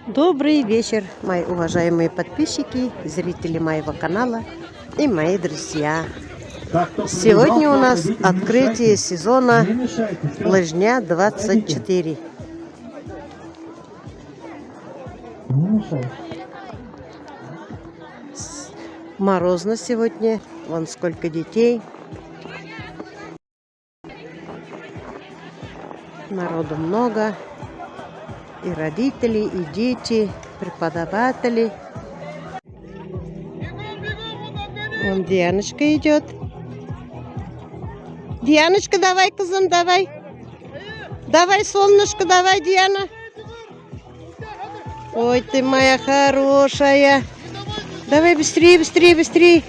Добрый вечер, мои уважаемые подписчики, зрители моего канала и мои друзья. Сегодня у нас открытие сезона лыжня 24. Морозно сегодня, вон сколько детей. Народу много. И родители, и дети, преподаватели. Вон Дианочка идет. Дианочка, давай, кузен, давай. Давай, солнышко, давай, Диана. Ой, ты моя хорошая. Давай быстрее, быстрее, быстрее.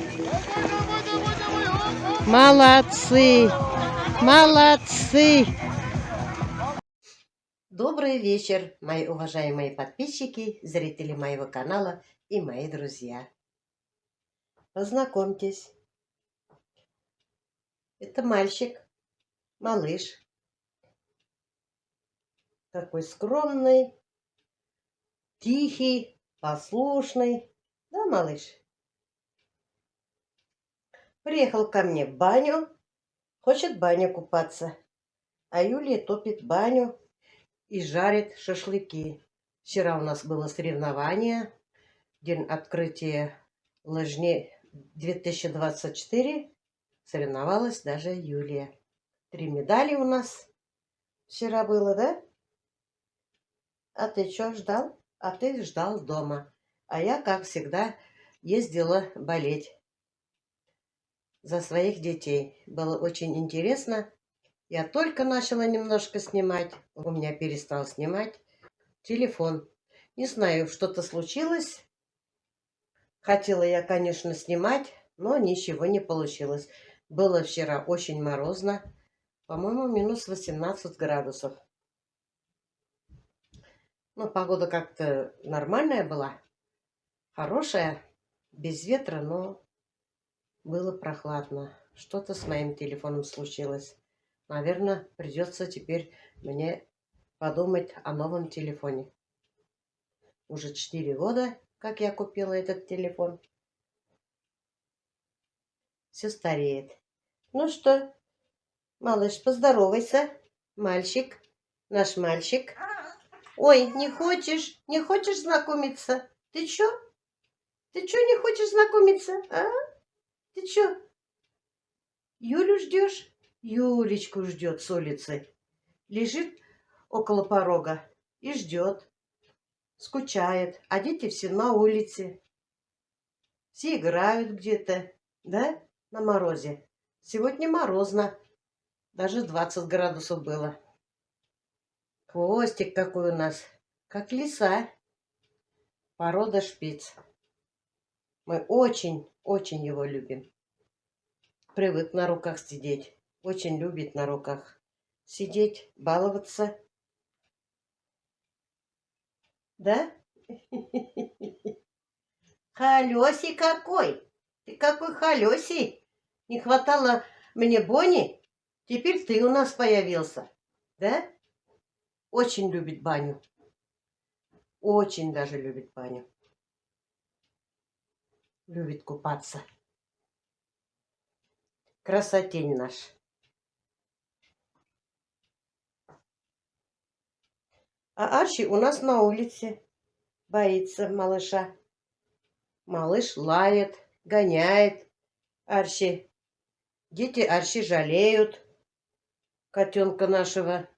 Молодцы. Молодцы. Добрый вечер, мои уважаемые подписчики, зрители моего канала и мои друзья. Познакомьтесь. Это мальчик, малыш. Такой скромный, тихий, послушный. Да, малыш? Приехал ко мне в баню, хочет в баню купаться. А Юлия топит баню и жарит шашлыки. Вчера у нас было соревнование, день открытия лыжни 2024. Соревновалась даже Юлия. 3 медали у нас вчера было, да? А ты что, ждал? А ты ждал дома. А я, как всегда, ездила болеть за своих детей. Было очень интересно. Я только начала немножко снимать. У меня перестал снимать телефон. Не знаю, что-то случилось. Хотела я, конечно, снимать, но ничего не получилось. Было вчера очень морозно. По-моему, минус 18 градусов. Ну, погода как-то нормальная была. Хорошая. Без ветра, но было прохладно. Что-то с моим телефоном случилось. Наверное, придется теперь мне подумать о новом телефоне. Уже 4 года, как я купила этот телефон. Все стареет. Ну что, малыш, поздоровайся. Мальчик, наш мальчик. Ой, не хочешь знакомиться? Ты чё? Ты чё не хочешь знакомиться, а? Ты чё? Юлю ждешь? Юлечку ждет с улицы. Лежит около порога и ждет. Скучает, а дети все на улице. Все играют где-то, да, на морозе. Сегодня морозно, даже 20 градусов было. Хвостик какой у нас, как лиса. Порода шпиц. Мы очень его любим. Привык на руках сидеть. Очень любит на руках сидеть, баловаться. Да? Холёсий какой! Ты какой холёсий! Не хватало мне Бонни, теперь ты у нас появился. Да? Очень любит баню. Очень даже любит баню. Любит купаться. Красотень наш. А Арчи у нас на улице. Боится малыша. Малыш лает, гоняет Арчи. Дети Арчи жалеют котенка нашего.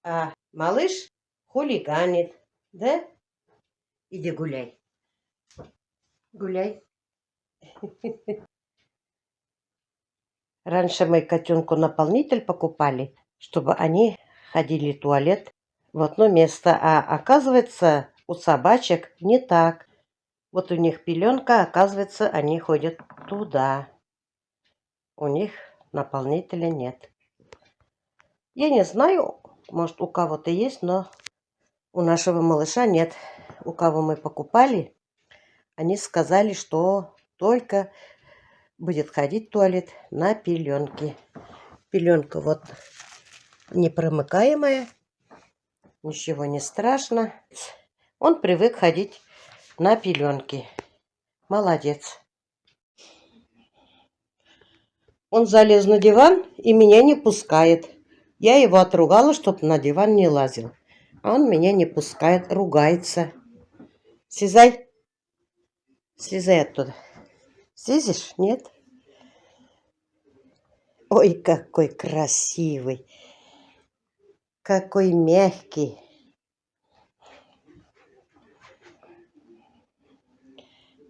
А малыш хулиганит. Да? Иди гуляй. Гуляй. Раньше мы котенку наполнитель покупали, чтобы они ходили в туалет в одно место. А оказывается, у собачек не так. Вот у них пеленка, оказывается, они ходят туда. У них наполнителя нет. Я не знаю, может у кого-то есть, но у нашего малыша нет. У кого мы покупали, они сказали, что только будет ходить в туалет на пеленке. Пеленка вот непромыкаемая. Ничего не страшно. Он привык ходить на пеленки. Молодец. Он залез на диван и меня не пускает. Я его отругала, чтобы на диван не лазил. А он меня не пускает, ругается. Слезай. Слезай оттуда. Слезешь? Нет? Ой, какой красивый. Какой мягкий.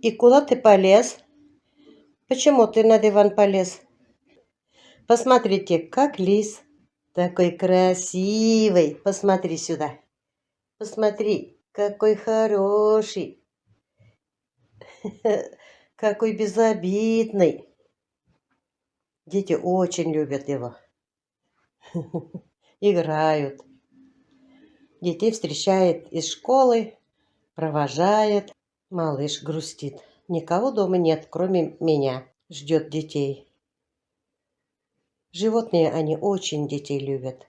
И куда ты полез? Почему ты на диван полез? Посмотрите, как лис. Такой красивый. Посмотри сюда. Посмотри, какой хороший. Какой безобидный. Дети очень любят его. Играют. Детей встречает из школы, провожает. Малыш грустит. Никого дома нет, кроме меня. Ждет детей. Животные, они очень детей любят.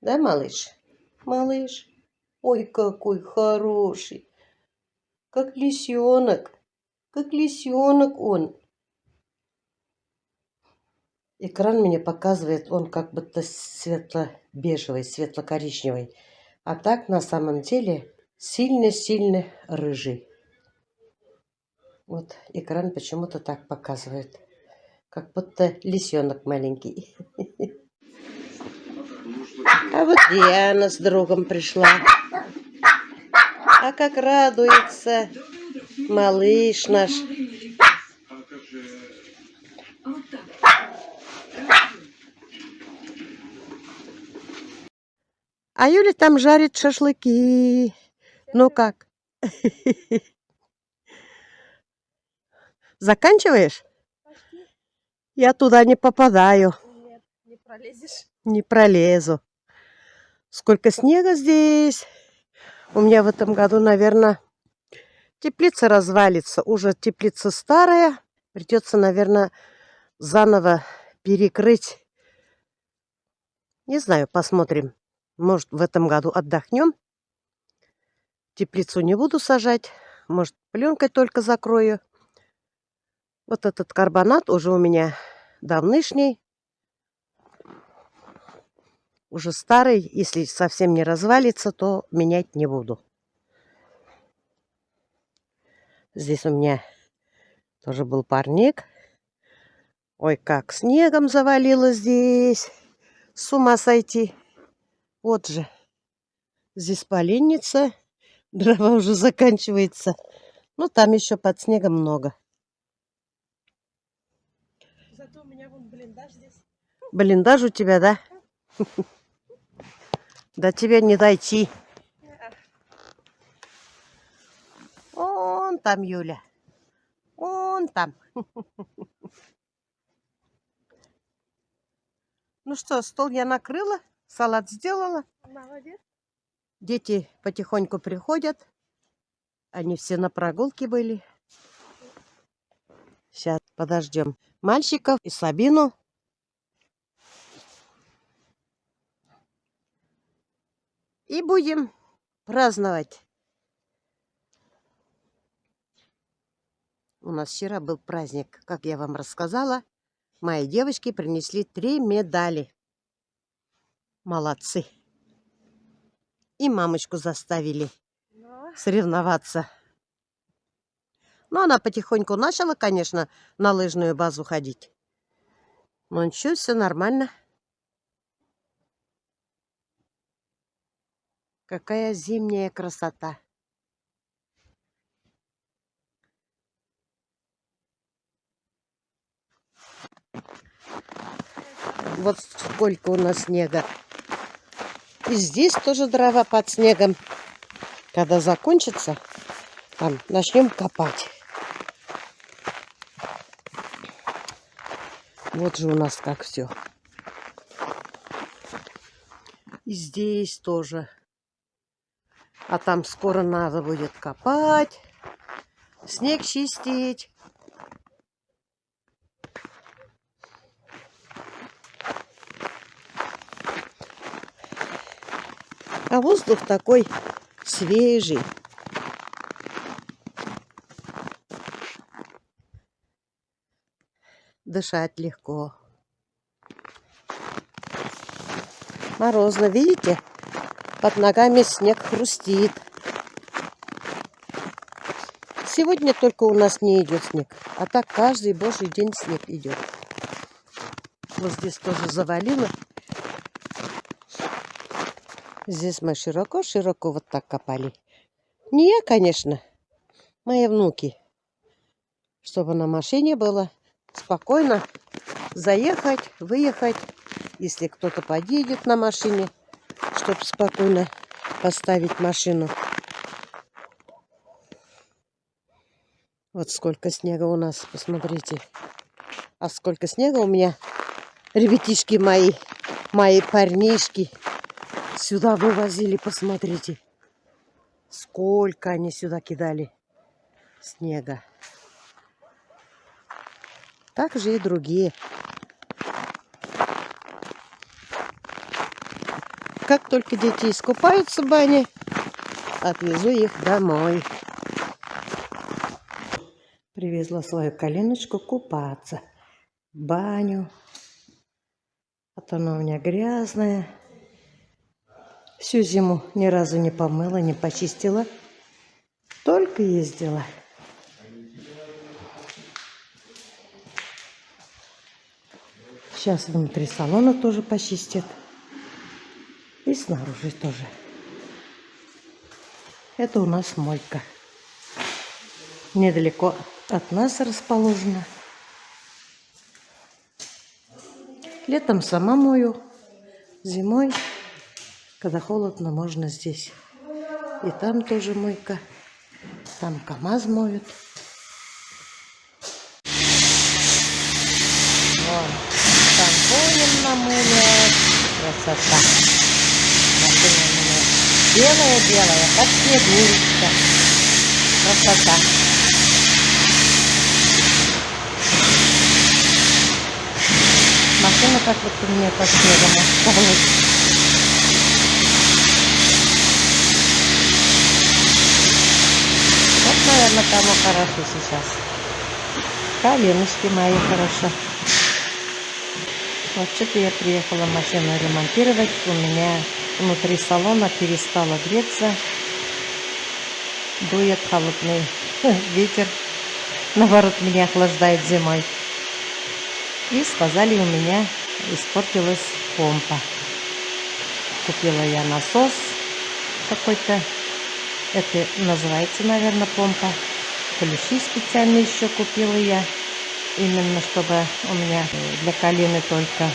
Да, малыш? Малыш. Ой, какой хороший. Как лисенок. Как лисенок он. Экран мне показывает, он как будто светло-бежевый, светло-коричневый. А так на самом деле сильно-сильно рыжий. Вот экран почему-то так показывает. Как будто лисенок маленький. А вот Диана с другом пришла. А как радуется малыш наш. А Юля там жарит шашлыки. Ну как? Заканчиваешь? Я туда не попадаю. Нет, не пролезешь. Не пролезу. Сколько снега здесь. У меня в этом году, наверное, теплица развалится. Уже теплица старая. Придется, наверное, заново перекрыть. Не знаю, посмотрим. Может, в этом году отдохнем. Теплицу не буду сажать. Может, пленкой только закрою. Вот этот карбонат уже у меня давнышний. Уже старый. Если совсем не развалится, то менять не буду. Здесь у меня тоже был парник. Ой, как снегом завалило здесь. С ума сойти. Вот же. Здесь поленница. Дрова уже заканчивается. Ну, там еще под снегом много. Зато у меня вон блиндаж здесь. Блиндаж у тебя, да? До тебя не дойти. Вон там Юля. Вон там. Ну что, стол я накрыла, салат сделала. Молодец. Дети потихоньку приходят. Они все на прогулке были. Сейчас подождем мальчиков и Сабину. И будем праздновать. У нас вчера был праздник, как я вам рассказала. Мои девочки принесли 3 медали. Молодцы. И мамочку заставили соревноваться. Но она потихоньку начала, конечно, на лыжную базу ходить. Но ничего, все нормально. Какая зимняя красота. Вот сколько у нас снега. И здесь тоже дрова под снегом. Когда закончится, там начнем копать. Вот же у нас как все. И здесь тоже. А там скоро надо будет копать, снег чистить. А воздух такой свежий. Дышать легко. Морозно, видите? Под ногами снег хрустит. Сегодня только у нас не идет снег, а так каждый божий день снег идет. Вот здесь тоже завалило. Здесь мы широко-широко вот так копали. Не я, конечно, мои внуки. Чтобы на машине было спокойно заехать, выехать. Если кто-то подъедет на машине, чтобы спокойно поставить машину. Вот сколько снега у нас, посмотрите. А сколько снега у меня, ребятишки мои парнишки, сюда вывозили, посмотрите. Сколько они сюда кидали снега. Так же и другие. Как только дети искупаются в бане, отвезу их домой. Привезла свою коленочку купаться в баню. А то она у меня грязная. Всю зиму ни разу не помыла, не почистила. Только ездила. Сейчас внутри салона тоже почистят. И снаружи тоже. Это у нас мойка. Недалеко от нас расположена. Летом сама мою. Зимой, когда холодно, можно здесь. И там тоже мойка. Там КамАЗ моют. Вон, тампонем намыли. Красота. Машина у меня белая-белая, как снегурочка. Красота. Машина как вот у меня под снегом осталась. Вот, наверное, кому хорошо сейчас. Коленочки мои хорошо. Вот что-то я приехала машину ремонтировать. У меня внутри салона перестала греться. Дует холодный ветер. Наоборот, меня охлаждает зимой. И сказали, у меня испортилась помпа. Купила я насос какой-то. Это называется, наверное, помпа. Ключи специально еще купила я. Именно чтобы у меня для колена только.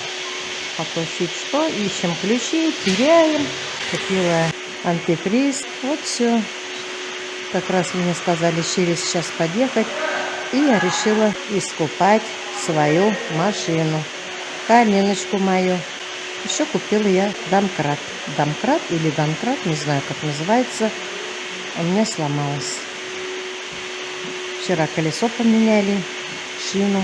А то чуть что, ищем ключи, теряем. Купила антифриз. Вот все. Как раз мне сказали через час подъехать. И я решила искупать свою машину. Коленочку мою. Еще купила я домкрат. Домкрат или домкрат, не знаю, как называется. У меня сломалось. Вчера колесо поменяли. Шину.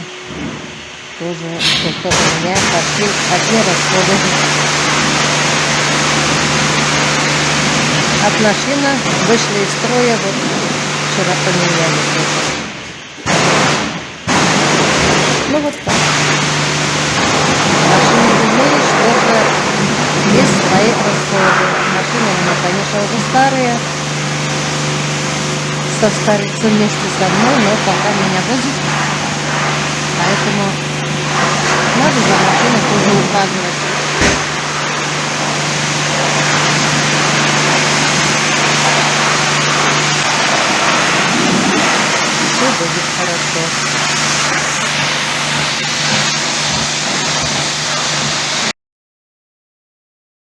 Тоже это у меня пошли одни расходы. Одна шина вышла из строя. Вот вчера поменяли тоже. Ну вот так. Машина имеет, чтобы без своих расходов. Машины у меня, конечно, уже старые. Состарится вместе со мной, но пока меня возит. Поэтому надо за машиной тоже ухаживать. Все будет хорошо.